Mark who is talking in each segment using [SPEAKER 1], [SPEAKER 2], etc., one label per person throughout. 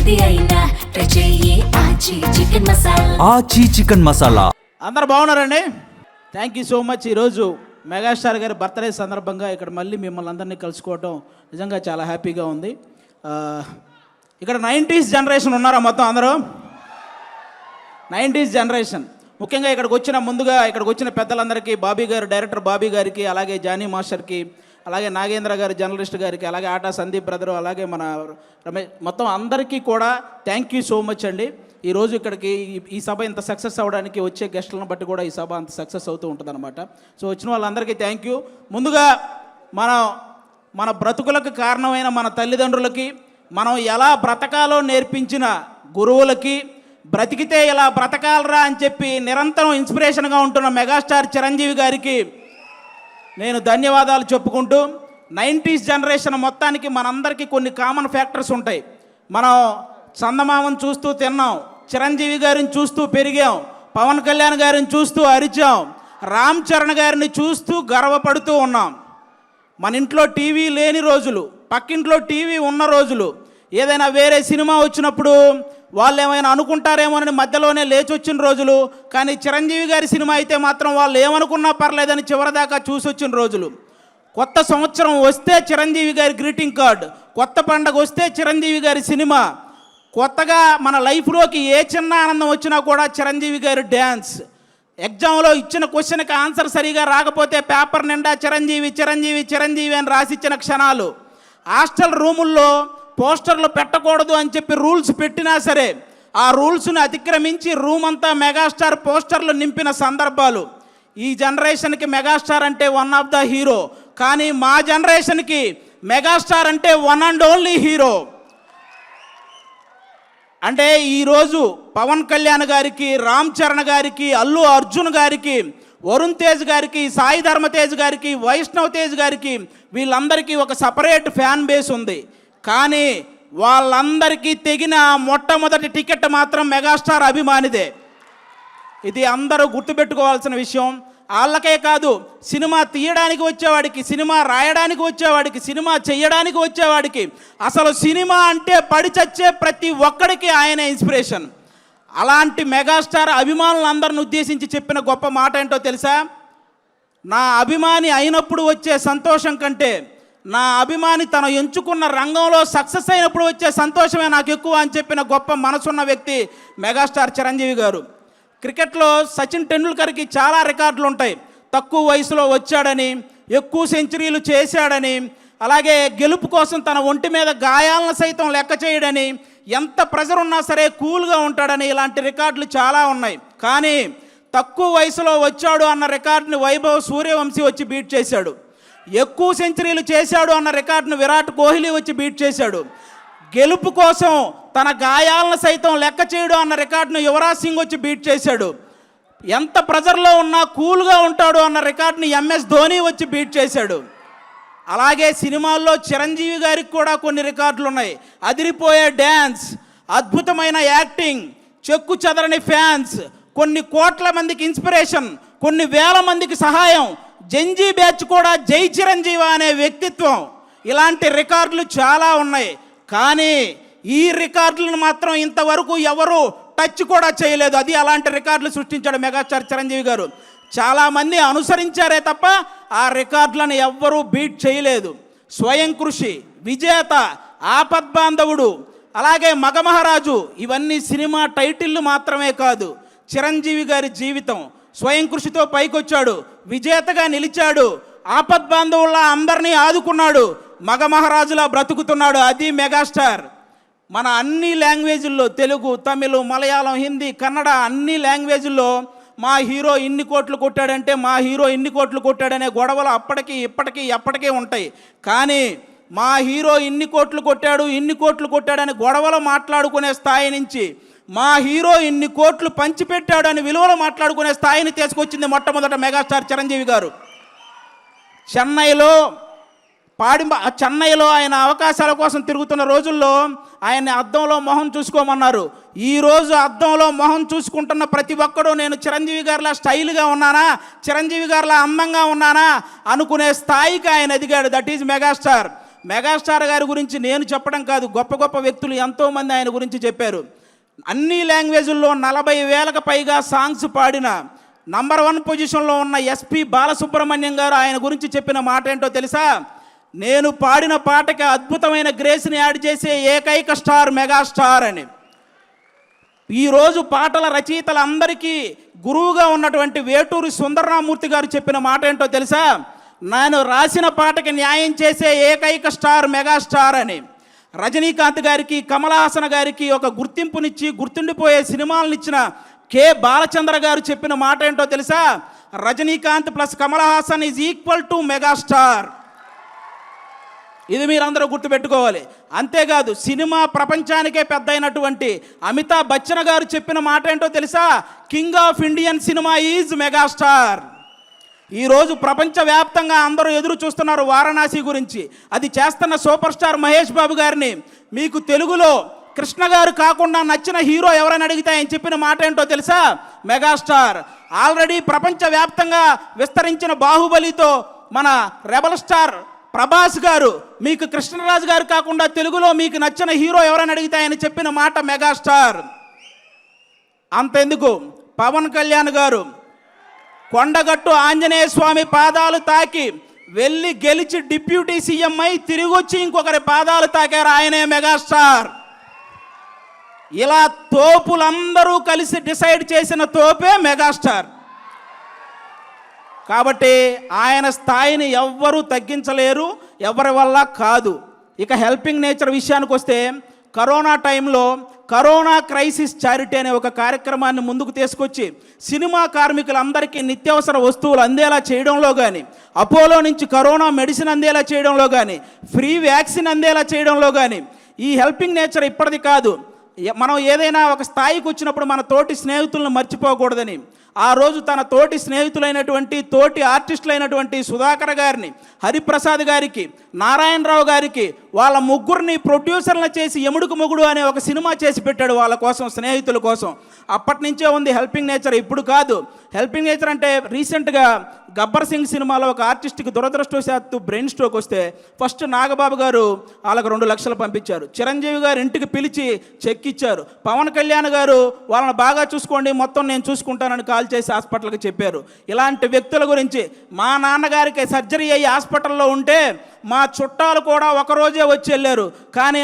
[SPEAKER 1] ఏది అయినా ట్రై చెయ్యి ఆచి చికెన్ మసాలా.
[SPEAKER 2] ఆచి చికెన్ మసాలా.
[SPEAKER 3] అందరు బాగున్నారండి? Thank you so much. ఈరోజు మెగాస్టార్ గారి బర్త్డే సందర్భంగా ఇక్కడ మళ్ళీ మిమ్మల్ని అందరినీ కలుసుకోవటం నిజంగా చాలా హ్యాపీగా ఉంది. ఇక్కడ 90s జనరేషన్ ఉన్నారా మొత్తం అందరూ? 90s జనరేషన్ ముఖ్యంగా ఇక్కడికి వచ్చిన పెద్దలందరికీ, బాబీ గారు, డైరెక్టర్ బాబీ గారికి, అలాగే జానీ మాస్టర్కి, అలాగే నాగేంద్ర గారు జర్నలిస్ట్ గారికి, అలాగే ఆటా సందీప్ బ్రదరు, అలాగే మన రమేష్, మొత్తం అందరికీ కూడా థ్యాంక్ యూ సో మచ్ అండి. ఈరోజు ఇక్కడికి ఈ సభ ఇంత సక్సెస్ అవ్వడానికి వచ్చే గెస్టులను బట్టి కూడా ఈ సభ అంత సక్సెస్ అవుతూ ఉంటుంది అనమాట. సో వచ్చిన వాళ్ళందరికీ థ్యాంక్ యూ. ముందుగా మన బ్రతుకులకు కారణమైన మన తల్లిదండ్రులకి, మనం ఎలా బ్రతకాలో నేర్పించిన గురువులకి, బ్రతికితే ఇలా బ్రతకాలరా అని చెప్పి నిరంతరం ఇన్స్పిరేషన్గా ఉంటున్న మెగాస్టార్ చిరంజీవి గారికి నేను ధన్యవాదాలు చెప్పుకుంటూ, 90s జనరేషన్ మొత్తానికి మనందరికీ కొన్ని కామన్ ఫ్యాక్టర్స్ ఉంటాయి. మనం చందమామను చూస్తూ తిన్నాం, చిరంజీవి గారిని చూస్తూ పెరిగాం, పవన్ కళ్యాణ్ గారిని చూస్తూ అరిచాం, రామ్ చరణ్ గారిని చూస్తూ గర్వపడుతూ ఉన్నాం. మన ఇంట్లో టీవీ లేని రోజులు, పక్కింట్లో టీవీ ఉన్న రోజులు, ఏదైనా వేరే సినిమా వచ్చినప్పుడు వాళ్ళు ఏమైనా అనుకుంటారేమోనని మధ్యలోనే లేచి వచ్చిన రోజులు, కానీ చిరంజీవి గారి సినిమా అయితే మాత్రం వాళ్ళు ఏమనుకున్నా పర్లేదని చివరిదాకా చూసి వచ్చిన రోజులు. కొత్త సంవత్సరం వస్తే చిరంజీవి గారి గ్రీటింగ్ కార్డ్, కొత్త పండగ వస్తే చిరంజీవి గారి సినిమా, కొత్తగా మన లైఫ్లోకి ఏ చిన్న ఆనందం వచ్చినా కూడా చిరంజీవి గారి డ్యాన్స్, ఎగ్జామ్లో ఇచ్చిన క్వశ్చన్కి ఆన్సర్ సరిగా రాకపోతే పేపర్ నిండా చిరంజీవి చిరంజీవి చిరంజీవి అని రాసిచ్చిన క్షణాలు, హాస్టల్ రూముల్లో పోస్టర్లు పెట్టకూడదు అని చెప్పి రూల్స్ పెట్టినా సరే ఆ రూల్స్ని అతిక్రమించి రూమ్ అంతా మెగాస్టార్ పోస్టర్లు నింపిన సందర్భాలు. ఈ జనరేషన్కి మెగాస్టార్ అంటే వన్ ఆఫ్ ద హీరో, కానీ మా జనరేషన్కి మెగాస్టార్ అంటే వన్ అండ్ ఓన్లీ హీరో. అంటే ఈరోజు పవన్ కళ్యాణ్ గారికి, రామ్ చరణ్ గారికి, అల్లు అర్జున్ గారికి, వరుణ్ తేజ్ గారికి, సాయి ధర్మ తేజ్ గారికి, వైష్ణవ్ తేజ్ గారికి, వీళ్ళందరికీ ఒక సపరేట్ ఫ్యాన్ బేస్ ఉంది. కానీ వాళ్ళందరికీ తెగిన మొట్టమొదటి టికెట్ మాత్రం మెగాస్టార్ అభిమానిదే. ఇది అందరూ గుర్తుపెట్టుకోవాల్సిన విషయం. వాళ్ళకే కాదు, సినిమా తీయడానికి వచ్చేవాడికి, సినిమా రాయడానికి వచ్చేవాడికి, సినిమా చెయ్యడానికి వచ్చేవాడికి, అసలు సినిమా అంటే పడి చచ్చే ప్రతి ఒక్కడికి ఆయనే ఇన్స్పిరేషన్. అలాంటి మెగాస్టార్ అభిమానులందరిని ఉద్దేశించి చెప్పిన గొప్ప మాట ఏంటో తెలుసా? నా అభిమాని అయినప్పుడు వచ్చే సంతోషం కంటే నా అభిమాని తను ఎంచుకున్న రంగంలో సక్సెస్ అయినప్పుడు వచ్చే సంతోషమే నాకు ఎక్కువ అని చెప్పిన గొప్ప మనసున్న వ్యక్తి మెగాస్టార్ చిరంజీవి గారు. క్రికెట్లో సచిన్ టెండూల్కర్కి చాలా రికార్డులు ఉంటాయి. తక్కువ వయసులో వచ్చాడని, ఎక్కువ సెంచరీలు చేశాడని, అలాగే గెలుపు కోసం తన ఒంటి మీద గాయాలను సైతం లెక్క చేయడని, ఎంత ప్రెజర్ ఉన్నా సరే కూల్గా ఉంటాడని, ఇలాంటి రికార్డులు చాలా ఉన్నాయి. కానీ తక్కువ వయసులో వచ్చాడు అన్న రికార్డుని వైభవ్ సూర్యవంశీ వచ్చి బీట్ చేశాడు. ఎక్కువ సెంచరీలు చేశాడు అన్న రికార్డును విరాట్ కోహ్లీ వచ్చి బీట్ చేశాడు. గెలుపు కోసం తన గాయాలను సైతం లెక్క చేయడం అన్న రికార్డును యువరాజ్ సింగ్ వచ్చి బీట్ చేశాడు. ఎంత ప్రెజర్లో ఉన్నా కూల్గా ఉంటాడు అన్న రికార్డుని MS ధోని వచ్చి బీట్ చేశాడు. అలాగే సినిమాల్లో చిరంజీవి గారికి కూడా కొన్ని రికార్డులు ఉన్నాయి. అదిరిపోయే డ్యాన్స్, అద్భుతమైన యాక్టింగ్, చెక్కు చెదరని ఫ్యాన్స్, కొన్ని కోట్ల మందికి ఇన్స్పిరేషన్, కొన్ని వేల మందికి సహాయం, జంజీ బ్యాచ్ కూడా జై చిరంజీవి అనే వ్యక్తిత్వం, ఇలాంటి రికార్డులు చాలా ఉన్నాయి. కానీ ఈ రికార్డులను మాత్రం ఇంతవరకు ఎవరు టచ్ కూడా చేయలేదు. అది అలాంటి రికార్డులు సృష్టించాడు మెగాస్టార్ చిరంజీవి గారు. చాలామంది అనుసరించారే తప్ప ఆ రికార్డులను ఎవ్వరూ బీట్ చేయలేదు. స్వయం కృషి, విజేత, ఆపద్బాంధవుడు, అలాగే మగమహారాజు, ఇవన్నీ సినిమా టైటిళ్ళు మాత్రమే కాదు. చిరంజీవి గారి జీవితం స్వయం కృషితో పైకొచ్చాడు, విజేతగా నిలిచాడు, ఆపద్బాంధవుల్లా అందరినీ ఆదుకున్నాడు, మగమహారాజులా బ్రతుకుతున్నాడు. అది మెగాస్టార్. మన అన్ని లాంగ్వేజ్ల్లో, తెలుగు, తమిళ, మలయాళం, హిందీ, కన్నడ, అన్ని లాంగ్వేజ్ల్లో మా హీరో ఇన్ని కోట్లు కొట్టాడంటే, మా హీరో ఇన్ని కోట్లు కొట్టాడనే గొడవలు అప్పటికి ఇప్పటికీ ఎప్పటికీ ఉంటాయి. కానీ మా హీరో ఇన్ని కోట్లు కొట్టాడని గొడవలు మాట్లాడుకునే స్థాయి నుంచి మా హీరో ఇన్ని కోట్లు పంచిపెట్టాడు అని విలువలు మాట్లాడుకునే స్థాయిని తీసుకొచ్చింది మొట్టమొదట మెగాస్టార్ చిరంజీవి గారు. చెన్నైలో ఆయన అవకాశాల కోసం తిరుగుతున్న రోజుల్లో ఆయన్ని అద్దంలో మొహం చూసుకోమన్నారు. ఈరోజు అద్దంలో మొహం చూసుకుంటున్న ప్రతి ఒక్కడు నేను చిరంజీవి గారిలా స్టైల్గా ఉన్నానా, చిరంజీవి గారిలా అందంగా ఉన్నానా అనుకునే స్థాయికి ఆయన ఎదిగాడు. That is megastar. మెగాస్టార్ గారి గురించి నేను చెప్పడం కాదు, గొప్ప గొప్ప వ్యక్తులు ఎంతోమంది ఆయన గురించి చెప్పారు. అన్ని లాంగ్వేజుల్లో 40,000కు పైగా సాంగ్స్ పాడిన నంబర్ 1 పొజిషన్లో ఉన్న ఎస్పి బాలసుబ్రహ్మణ్యం గారు ఆయన గురించి చెప్పిన మాట ఏంటో తెలుసా? నేను పాడిన పాటకి అద్భుతమైన గ్రేస్ని యాడ్ చేసే ఏకైక స్టార్ మెగాస్టార్ అని. ఈరోజు పాటల రచయితలందరికీ గురువుగా ఉన్నటువంటి వేటూరి సుందరరామూర్తి గారు చెప్పిన మాట ఏంటో తెలుసా? నేను రాసిన పాటకి న్యాయం చేసే ఏకైక స్టార్ మెగాస్టార్ అని. రజనీకాంత్ గారికి, కమల్ హాసన్ గారికి ఒక గుర్తింపునిచ్చి గుర్తుండిపోయే సినిమాలనిచ్చిన కె బాలచంద్ర గారు చెప్పిన మాట ఏంటో తెలుసా? Rajinikanth plus Kamal Haasan is equal to megastar. ఇది మీరందరూ గుర్తుపెట్టుకోవాలి. అంతేకాదు సినిమా ప్రపంచానికే పెద్ద అయినటువంటి అమితాబ్ బచ్చన్ గారు చెప్పిన మాట ఏంటో తెలుసా? King of Indian cinema is megastar. ఈరోజు ప్రపంచవ్యాప్తంగా అందరూ ఎదురు చూస్తున్నారు వారణాసి గురించి. అది చేస్తున్న సూపర్ స్టార్ మహేష్ బాబు గారిని. మీకు తెలుగులో కృష్ణ గారు కాకుండా నచ్చిన హీరో ఎవరైనా అడిగితే ఆయన చెప్పిన మాట ఏంటో తెలుసా? మెగాస్టార్. ఆల్రెడీ ప్రపంచవ్యాప్తంగా విస్తరించిన బాహుబలితో మన రెబల్ స్టార్ ప్రభాస్ గారు మీకు కృష్ణరాజు గారు కాకుండా తెలుగులో మీకు నచ్చిన హీరో ఎవరైనా అడిగితే ఆయన చెప్పిన మాట మెగాస్టార్. అంతెందుకు, పవన్ కళ్యాణ్ గారు కొండగట్టు ఆంజనేయ స్వామి పాదాలు తాకి వెళ్ళి గెలిచి డిప్యూటీ సీఎం అయి తిరిగి వచ్చి ఇంకొకరి పాదాలు తాకారు, ఆయనే మెగాస్టార్. ఇలా తోపులందరూ కలిసి డిసైడ్ చేసిన తోపే మెగాస్టార్. కాబట్టి ఆయన స్థాయిని ఎవ్వరూ తగ్గించలేరు, ఎవరి వల్ల కాదు. ఇక హెల్పింగ్ నేచర్ విషయానికి వస్తే, కరోనా టైంలో కరోనా క్రైసిస్ చారిటీ అనే ఒక కార్యక్రమాన్ని ముందుకు తీసుకొచ్చి సినిమా కార్మికులందరికీ నిత్యావసర వస్తువులు అందేలా చేయడంలో కానీ, అపోలో నుంచి కరోనా మెడిసిన్ అందేలా చేయడంలో కానీ, ఫ్రీ వ్యాక్సిన్ అందేలా చేయడంలో కానీ, ఈ హెల్పింగ్ నేచర్ ఇప్పటిది కాదు. మనం ఏదైనా ఒక స్థాయికి వచ్చినప్పుడు మన తోటి స్నేహితులను మర్చిపోకూడదని ఆ రోజు తన తోటి స్నేహితులైనటువంటి తోటి ఆర్టిస్టులైనటువంటి సుధాకర్ గారిని, హరిప్రసాద్ గారికి, నారాయణరావు గారికి వాళ్ళ ముగ్గురిని ప్రొడ్యూసర్లను చేసి ఎముడుకు మొగుడు అనే ఒక సినిమా చేసి పెట్టాడు వాళ్ళ కోసం, స్నేహితుల కోసం. అప్పటి నుంచే ఉంది హెల్పింగ్ నేచర్, ఇప్పుడు కాదు. హెల్పింగ్ నేచర్ అంటే రీసెంట్గా గబ్బర్ సింగ్ సినిమాలో ఒక ఆర్టిస్ట్కి దురదృష్టవశాత్తు బ్రెయిన్ స్ట్రోక్ వస్తే ఫస్ట్ నాగబాబు గారు వాళ్ళకు 2 లక్షలు పంపించారు. చిరంజీవి గారు ఇంటికి పిలిచి చెక్ ఇచ్చారు. పవన్ కళ్యాణ్ గారు వాళ్ళని బాగా చూసుకోండి, మొత్తం నేను చూసుకుంటానని కాల్ చేసి హాస్పిటల్కి చెప్పారు. ఇలాంటి వ్యక్తుల గురించి, మా నాన్నగారికి సర్జరీ అయ్యి హాస్పిటల్లో ఉంటే మా చుట్టాలు కూడా ఒకరోజే వచ్చి వెళ్ళారు, కానీ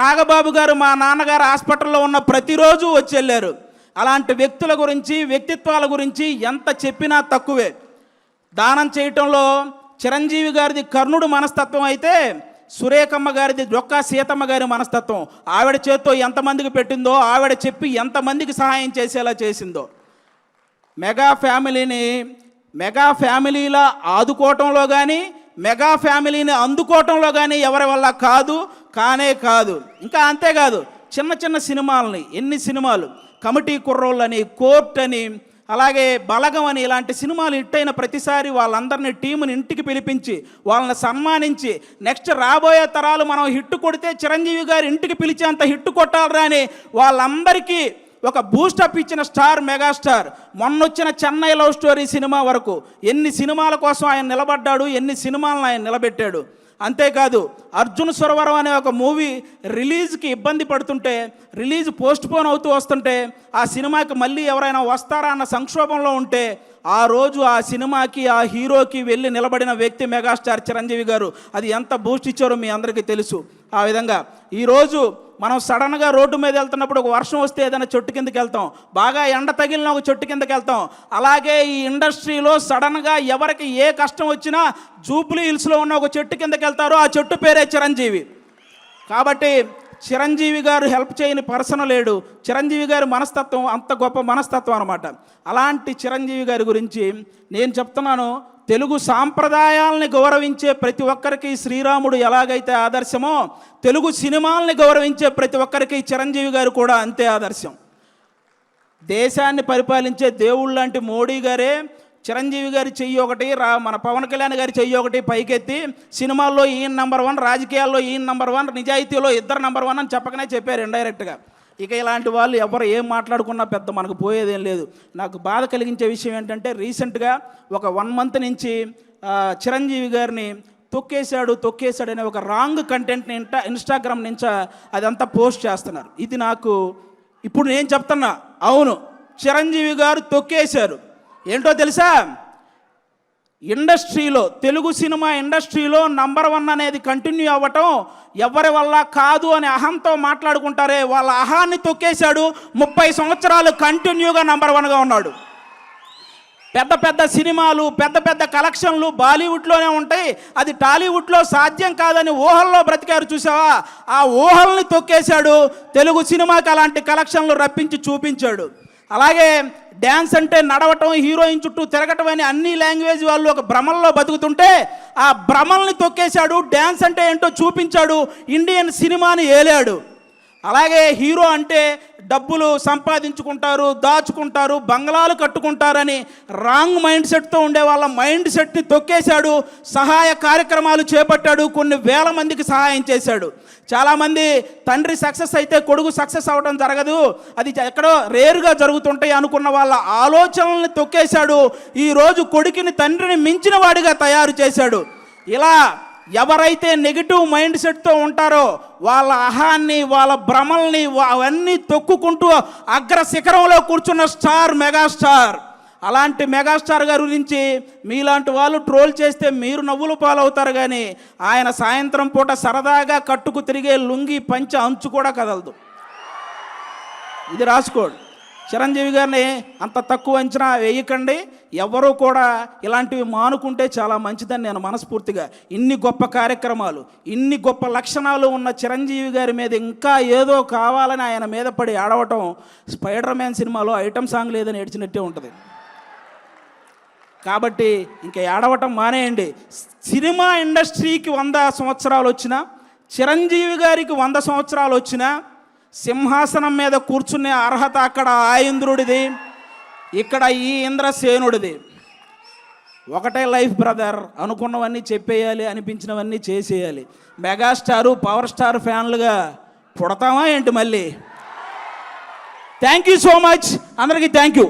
[SPEAKER 3] నాగబాబు గారు మా నాన్నగారు హాస్పిటల్లో ఉన్న ప్రతిరోజు వచ్చి వెళ్ళారు. అలాంటి వ్యక్తుల గురించి, వ్యక్తిత్వాల గురించి ఎంత చెప్పినా తక్కువే. దానం చేయటంలో చిరంజీవి గారిది కర్ణుడు మనస్తత్వం అయితే సురేఖమ్మ గారిది డొక్కా సీతమ్మ గారి మనస్తత్వం. ఆవిడ చేత్తో ఎంతమందికి పెట్టిందో, ఆవిడ చెప్పి ఎంతమందికి సహాయం చేసేలా చేసిందో. మెగా ఫ్యామిలీలా ఆదుకోవటంలో కానీ, మెగా ఫ్యామిలీని అందుకోవటంలో కానీ ఎవరి వల్ల కానే కాదు. ఇంకా అంతేకాదు, చిన్న చిన్న సినిమాలని, ఎన్ని సినిమాలు, కమిటీ కుర్రోళ్ళని, కోర్ట్ అని, అలాగే బలగం అని, ఇలాంటి సినిమాలు హిట్ అయిన ప్రతిసారి వాళ్ళందరినీ టీముని ఇంటికి పిలిపించి వాళ్ళని సన్మానించి, నెక్స్ట్ రాబోయే తరాలు మనం హిట్ కొడితే చిరంజీవి గారు ఇంటికి పిలిచేంత హిట్ కొట్టాలరా అని వాళ్ళందరికీ ఒక బూస్టప్ ఇచ్చిన స్టార్ మెగాస్టార్. మొన్నొచ్చిన చెన్నై లవ్ స్టోరీ సినిమా వరకు ఎన్ని సినిమాల కోసం ఆయన నిలబడ్డాడు, ఎన్ని సినిమాలను ఆయన నిలబెట్టాడు. అంతేకాదు, అర్జున్ సురవరం అనే ఒక మూవీ రిలీజ్కి ఇబ్బంది పడుతుంటే, రిలీజ్ పోస్ట్ పోన్ అవుతూ వస్తుంటే, ఆ సినిమాకి మళ్ళీ ఎవరైనా వస్తారా అన్న సంక్షోభంలో ఉంటే ఆ రోజు ఆ సినిమాకి, ఆ హీరోకి వెళ్ళి నిలబడిన వ్యక్తి మెగాస్టార్ చిరంజీవి గారు. అది ఎంత బూస్ట్ ఇచ్చారో మీ అందరికీ తెలుసు. ఆ విధంగా ఈరోజు మనం సడన్గా రోడ్డు మీద వెళ్తున్నప్పుడు ఒక వర్షం వస్తే ఏదైనా చెట్టు కిందకి వెళ్తాం, బాగా ఎండ తగిలిన ఒక చెట్టు కిందకి వెళ్తాం. అలాగే ఈ ఇండస్ట్రీలో సడన్గా ఎవరికి ఏ కష్టం వచ్చినా జూబ్లీ హిల్స్లో ఉన్న ఒక చెట్టు కిందకి వెళ్తారో ఆ చెట్టు పేరే చిరంజీవి. కాబట్టి చిరంజీవి గారు హెల్ప్ చేయని పర్సన్ లేడు. చిరంజీవి గారి మనస్తత్వం అంత గొప్ప మనస్తత్వం అనమాట. అలాంటి చిరంజీవి గారి గురించి నేను చెప్తున్నాను, తెలుగు సాంప్రదాయాలని గౌరవించే ప్రతి ఒక్కరికి శ్రీరాముడు ఎలాగైతే ఆదర్శమో, తెలుగు సినిమాలని గౌరవించే ప్రతి ఒక్కరికి చిరంజీవి గారు కూడా అంతే ఆదర్శం. దేశాన్ని పరిపాలించే దేవుళ్ళు లాంటి మోడీ గారే చిరంజీవి గారి చెయ్యి ఒకటి, మన పవన్ కళ్యాణ్ గారి చెయ్యి ఒకటి పైకెత్తి సినిమాల్లో ఈయన నంబర్ 1, రాజకీయాల్లో ఈయన నంబర్ 1, నిజాయితీలో ఇద్దరు నంబర్ 1 అని చెప్పకనే చెప్పారు ఇండైరెక్ట్గా. ఇక ఇలాంటి వాళ్ళు ఎవరు ఏం మాట్లాడుకున్నా పెద్ద మనకు పోయేదేం లేదు. నాకు బాధ కలిగించే విషయం ఏంటంటే, రీసెంట్గా ఒక 1 మంత్ నుంచి చిరంజీవి గారిని తొక్కేశాడు అనే ఒక రాంగ్ కంటెంట్ని ఇన్స్టాగ్రామ్ నుంచి అదంతా పోస్ట్ చేస్తున్నారు. ఇది నాకు ఇప్పుడు నేను చెప్తున్నా, అవును చిరంజీవి గారు తొక్కేశారు. ఏంటో తెలుసా, ఇండస్ట్రీలో తెలుగు సినిమా ఇండస్ట్రీలో నంబర్ 1 అనేది కంటిన్యూ అవ్వటం ఎవరి వల్ల కాదు అని అహంతో మాట్లాడుకుంటారే, వాళ్ళ అహాన్ని తొక్కేశాడు. 30 సంవత్సరాలు కంటిన్యూగా నంబర్ 1గా ఉన్నాడు. పెద్ద పెద్ద సినిమాలు, పెద్ద పెద్ద కలెక్షన్లు బాలీవుడ్లోనే ఉంటాయి, అది టాలీవుడ్లో సాధ్యం కాదని ఊహల్లో బ్రతికారు చూసావా, ఆ ఊహల్ని తొక్కేశాడు. తెలుగు సినిమాకి అలాంటి కలెక్షన్లు రప్పించి చూపించాడు. అలాగే డ్యాన్స్ అంటే నడవటం, హీరోయిన్ చుట్టూ తిరగటం అని అన్ని లాంగ్వేజ్ వాళ్ళు ఒక భ్రమల్లో బతుకుతుంటే ఆ భ్రమల్ని తొక్కేశాడు. డ్యాన్స్ అంటే ఏంటో చూపించాడు, ఇండియన్ సినిమాని ఏలాడు. అలాగే హీరో అంటే డబ్బులు సంపాదించుకుంటారు, దాచుకుంటారు, బంగ్లాలు కట్టుకుంటారని రాంగ్ మైండ్ సెట్తో ఉండే వాళ్ళ మైండ్ సెట్ని తొక్కేశాడు. సహాయ కార్యక్రమాలు చేపట్టాడు, కొన్ని వేల మందికి సహాయం చేశాడు. చాలామంది తండ్రి సక్సెస్ అయితే కొడుకు సక్సెస్ అవ్వడం జరగదు, అది ఎక్కడో రేరుగా జరుగుతుంటాయి అనుకున్న వాళ్ళ ఆలోచనల్ని తొక్కేశాడు. ఈరోజు కొడుకుని తండ్రిని మించిన వాడిగా తయారు చేశాడు. ఇలా ఎవరైతే నెగిటివ్ మైండ్ సెట్తో ఉంటారో వాళ్ళ అహాన్ని, వాళ్ళ భ్రమల్ని అవన్నీ తొక్కుకుంటూ అగ్ర శిఖరంలో కూర్చున్న స్టార్, మెగాస్టార్. అలాంటి మెగాస్టార్ గారి గురించి మీలాంటి వాళ్ళు ట్రోల్ చేస్తే మీరు నవ్వులు పాలవుతారు, కానీ ఆయన సాయంత్రం పూట సరదాగా కట్టుకు తిరిగే లుంగి పంచ అంచు కూడా కదలదు. ఇది రాసుకోండి. చిరంజీవి గారిని అంత తక్కువ అంచనా వేయకండి. ఎవరూ కూడా ఇలాంటివి మానుకుంటే చాలా మంచిదని నేను మనస్ఫూర్తిగా, ఇన్ని గొప్ప కార్యక్రమాలు, ఇన్ని గొప్ప లక్షణాలు ఉన్న చిరంజీవి గారి మీద ఇంకా ఏదో కావాలని ఆయన మీద పడి ఆడవటం స్పైడర్ మ్యాన్ సినిమాలో ఐటమ్ సాంగ్ లేదని ఏడ్చినట్టే ఉంటుంది. కాబట్టి ఇంకా ఏడవటం మానేయండి. సినిమా ఇండస్ట్రీకి 100 సంవత్సరాలు వచ్చినా, చిరంజీవి గారికి 100 సంవత్సరాలు వచ్చినా సింహాసనం మీద కూర్చునే అర్హత అక్కడ ఆ ఇంద్రుడిది, ఇక్కడ ఈ ఇంద్రసేనుడిది. ఒకటే లైఫ్ బ్రదర్, అనుకున్నవన్నీ చెప్పేయాలి, అనిపించినవన్నీ చేసేయాలి. మెగాస్టారు, పవర్ స్టార్ ఫ్యాన్లుగా పుడతామా ఏంటి మళ్ళీ? థ్యాంక్ యూ సో మచ్, అందరికీ థ్యాంక్ యూ.